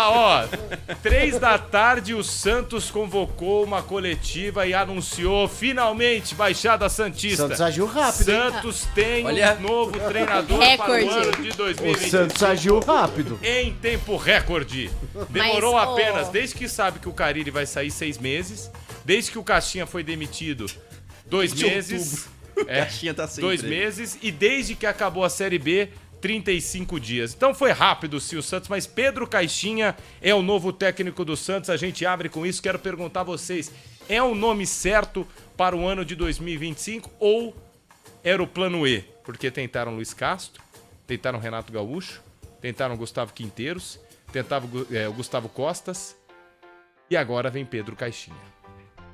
ó, 3 da tarde o Santos convocou uma coletiva e anunciou finalmente Baixada Santista. Santos agiu rápido. Santos tem um novo treinador para o ano de 2025. O Santos agiu rápido. Em tempo recorde. Demorou apenas, desde que sabe que o Carille vai sair 6 meses, desde que o Caixinha foi demitido 2 meses. Caixinha tá sem 2 meses e desde que acabou a Série B, 35 dias. Então foi rápido, sim, o Santos, mas Pedro Caixinha é o novo técnico do Santos. A gente abre com isso. Quero perguntar a vocês, é o nome certo para o ano de 2025 ou era o plano E? Porque tentaram Luiz Castro, tentaram Renato Gaúcho, tentaram Gustavo Quinteiros, tentavam o Gustavo Costas e agora vem Pedro Caixinha.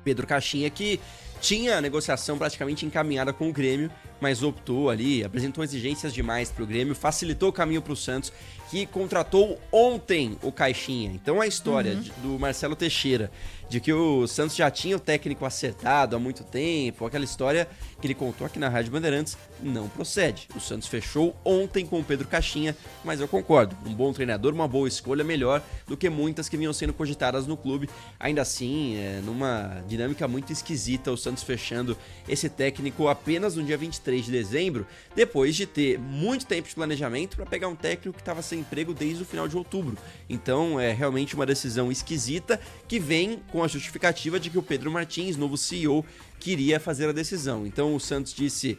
Pedro Caixinha que tinha a negociação praticamente encaminhada com o Grêmio, mas optou ali, apresentou exigências demais pro Grêmio, facilitou o caminho pro Santos, que contratou ontem o Caixinha. Então a história do Marcelo Teixeira, de que o Santos já tinha o técnico acertado há muito tempo, aquela história que ele contou aqui na Rádio Bandeirantes, não procede. O Santos fechou ontem com o Pedro Caixinha, mas eu concordo, um bom treinador, uma boa escolha, melhor do que muitas que vinham sendo cogitadas no clube. Ainda assim, numa dinâmica muito esquisita, o Santos fechando esse técnico apenas no dia 23 de dezembro, depois de ter muito tempo de planejamento para pegar um técnico que estava sem emprego desde o final de outubro. Então é realmente uma decisão esquisita que vem com a justificativa de que o Pedro Martins, novo CEO, queria fazer a decisão. Então o Santos disse,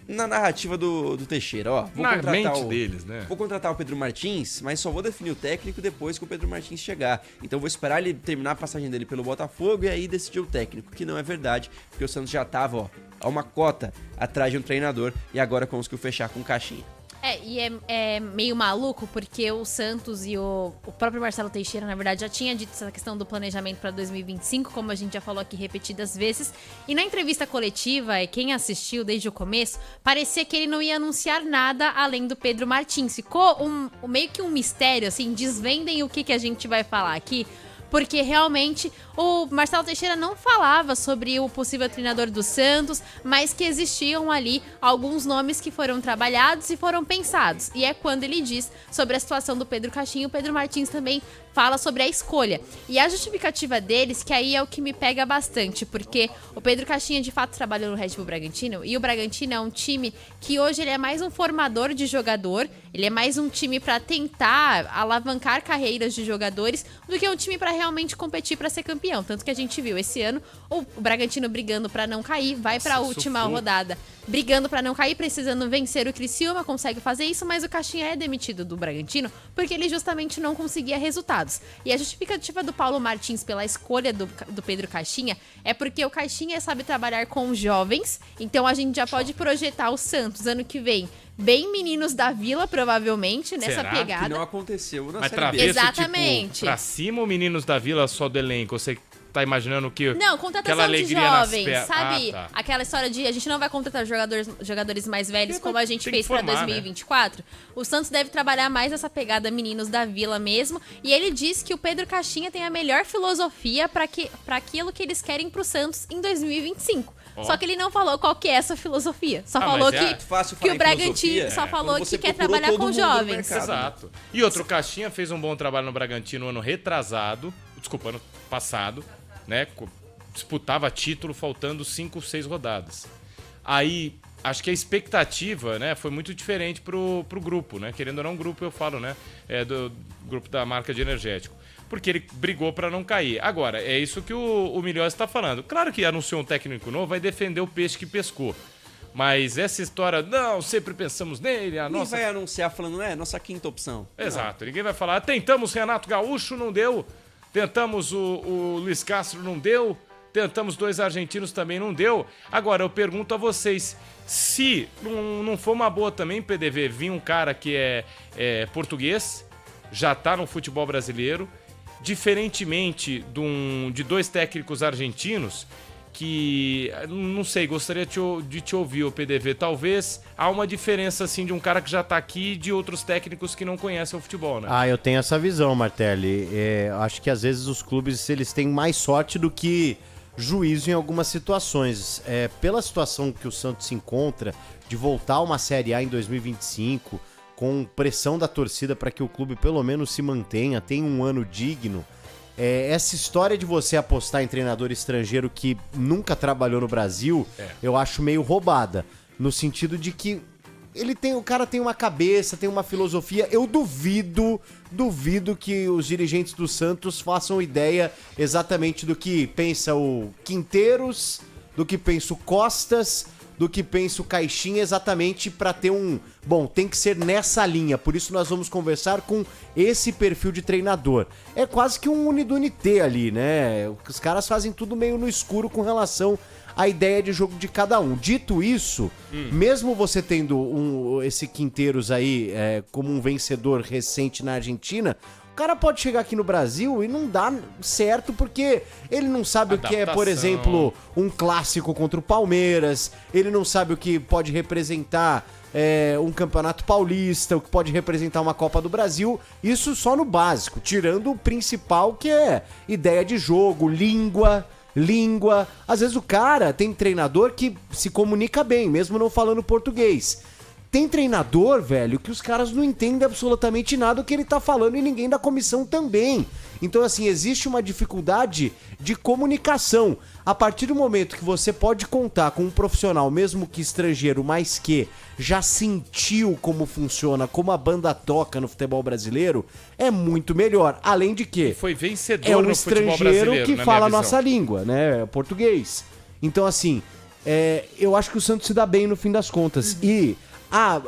na narrativa do Teixeira, ó, vou contratar o Pedro Martins, mas só vou definir o técnico depois que o Pedro Martins chegar. Então vou esperar ele terminar a passagem dele pelo Botafogo e aí decidir o técnico, que não é verdade, porque o Santos já tava, ó, a uma cota atrás de um treinador e agora conseguiu fechar com o Caixinha. E é meio maluco, porque o Santos e o próprio Marcelo Teixeira, na verdade, já tinha dito essa questão do planejamento para 2025, como a gente já falou aqui repetidas vezes. E na entrevista coletiva, quem assistiu desde o começo, parecia que ele não ia anunciar nada além do Pedro Martins. Ficou meio que um mistério, assim, desvendem o que a gente vai falar aqui. Porque realmente o Marcelo Teixeira não falava sobre o possível treinador do Santos, mas que existiam ali alguns nomes que foram trabalhados e foram pensados. E é quando ele diz sobre a situação do Pedro Caixinha, o Pedro Martins também fala sobre a escolha. E a justificativa deles, que aí é o que me pega bastante, porque o Pedro Caixinha de fato trabalhou no Red Bull Bragantino, e o Bragantino é um time que hoje ele é mais um formador de jogador, ele é mais um time para tentar alavancar carreiras de jogadores do que um time para realmente competir para ser campeão. Tanto que a gente viu esse ano o Bragantino brigando para não cair, vai para a última rodada brigando para não cair, precisando vencer o Criciúma, consegue fazer isso, mas o Caixinha é demitido do Bragantino porque ele justamente não conseguia resultados. E a justificativa do Paulo Martins pela escolha do Pedro Caixinha é porque o Caixinha sabe trabalhar com jovens, então a gente já pode projetar o Santos ano que vem bem meninos da Vila, provavelmente, nessa pegada. Que não aconteceu na Série B. Travesso, exatamente. Tipo, pra cima ou meninos da Vila só do elenco? Você tá imaginando que não, contratação de jovens, sabe? Tá. Aquela história de a gente não vai contratar jogadores mais velhos como a gente fez pra 2024. Né? O Santos deve trabalhar mais essa pegada meninos da Vila mesmo. E ele diz que o Pedro Caixinha tem a melhor filosofia pra aquilo que eles querem pro Santos em 2025. Oh. Só que ele não falou qual que é essa filosofia. Só falou que o Bragantino só falou que quer trabalhar com jovens. Exato. E outro, Caixinha fez um bom trabalho no Bragantino ano passado, né? Disputava título faltando 5, 6 rodadas. Aí, acho que a expectativa, né, foi muito diferente pro grupo, né? Querendo ou não, grupo eu falo, né? Do grupo da marca de energético. Porque ele brigou para não cair. Agora, é isso que o Milhões está falando. Claro que anunciou um técnico novo, vai defender o peixe que pescou. Mas essa história, não, sempre pensamos nele, Ninguém vai anunciar falando, nossa quinta opção. Exato, não. Ninguém vai falar, tentamos Renato Gaúcho, não deu. Tentamos o Luiz Castro, não deu. Tentamos 2 argentinos, também não deu. Agora, eu pergunto a vocês, se não for uma boa também, PDV, vir um cara que é português, já tá no futebol brasileiro, diferentemente de 2 técnicos argentinos, que, não sei, gostaria de te ouvir, o PDV. Talvez há uma diferença, assim, de um cara que já tá aqui e de outros técnicos que não conhecem o futebol, né? Eu tenho essa visão, Martelli. Acho que às vezes os clubes, eles têm mais sorte do que juízo em algumas situações. Pela situação que o Santos se encontra, de voltar a uma Série A em 2025, com pressão da torcida para que o clube pelo menos se mantenha, tenha um ano digno. Essa história de você apostar em treinador estrangeiro que nunca trabalhou no Brasil, eu acho meio roubada. No sentido de que o cara tem uma cabeça, tem uma filosofia. Eu duvido que os dirigentes do Santos façam ideia exatamente do que pensa o Quinteiros, do que pensa o Costas, do que pensa o Caixinha, exatamente para ter Bom, tem que ser nessa linha, por isso nós vamos conversar com esse perfil de treinador. É quase que um unidunité ali, né? Os caras fazem tudo meio no escuro com relação à ideia de jogo de cada um. Dito isso, mesmo você tendo esse Quinteiros aí como um vencedor recente na Argentina, o cara pode chegar aqui no Brasil e não dá certo porque ele não sabe o que é, por exemplo, um clássico contra o Palmeiras, ele não sabe o que pode representar um campeonato paulista, o que pode representar uma Copa do Brasil, isso só no básico, tirando o principal que é ideia de jogo, língua. Às vezes o cara tem treinador que se comunica bem, mesmo não falando português. Tem treinador, velho, que os caras não entendem absolutamente nada do que ele tá falando e ninguém da comissão também. Então, assim, existe uma dificuldade de comunicação. A partir do momento que você pode contar com um profissional, mesmo que estrangeiro, mas que já sentiu como funciona, como a banda toca no futebol brasileiro, é muito melhor. Além de que foi vencedor no futebol brasileiro. É um estrangeiro que fala a nossa língua, né? Português. Então, assim, eu acho que o Santos se dá bem no fim das contas. E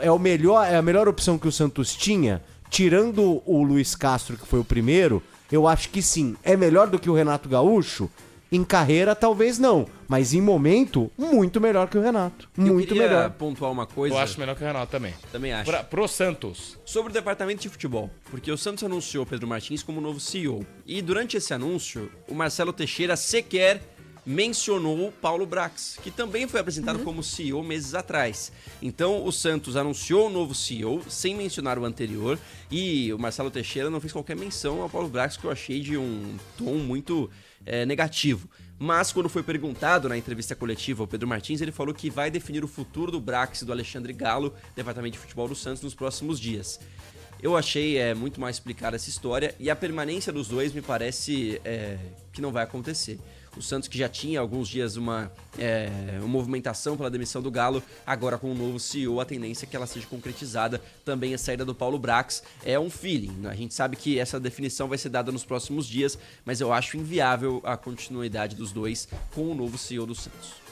é a melhor opção que o Santos tinha, tirando o Luiz Castro, que foi o primeiro, eu acho que sim. É melhor do que o Renato Gaúcho? Em carreira, talvez não. Mas em momento, muito melhor que o Renato. Muito melhor. Eu queria pontuar uma coisa. Eu acho melhor que o Renato também. Também acho. Pro Santos. Sobre o departamento de futebol. Porque o Santos anunciou o Pedro Martins como novo CEO. E durante esse anúncio, o Marcelo Teixeira sequer mencionou Paulo Brax, que também foi apresentado como CEO meses atrás. Então o Santos anunciou o novo CEO sem mencionar o anterior e o Marcelo Teixeira não fez qualquer menção ao Paulo Brax, que eu achei de um tom muito negativo. Mas quando foi perguntado na entrevista coletiva ao Pedro Martins, ele falou que vai definir o futuro do Brax e do Alexandre Galo, departamento de futebol do Santos, nos próximos dias. Eu achei muito mais explicada essa história e a permanência dos dois me parece que não vai acontecer. O Santos, que já tinha há alguns dias uma movimentação pela demissão do Galo, agora com o novo CEO, a tendência é que ela seja concretizada. Também a saída do Paulo Brax é um feeling. A gente sabe que essa definição vai ser dada nos próximos dias, mas eu acho inviável a continuidade dos dois com o novo CEO do Santos.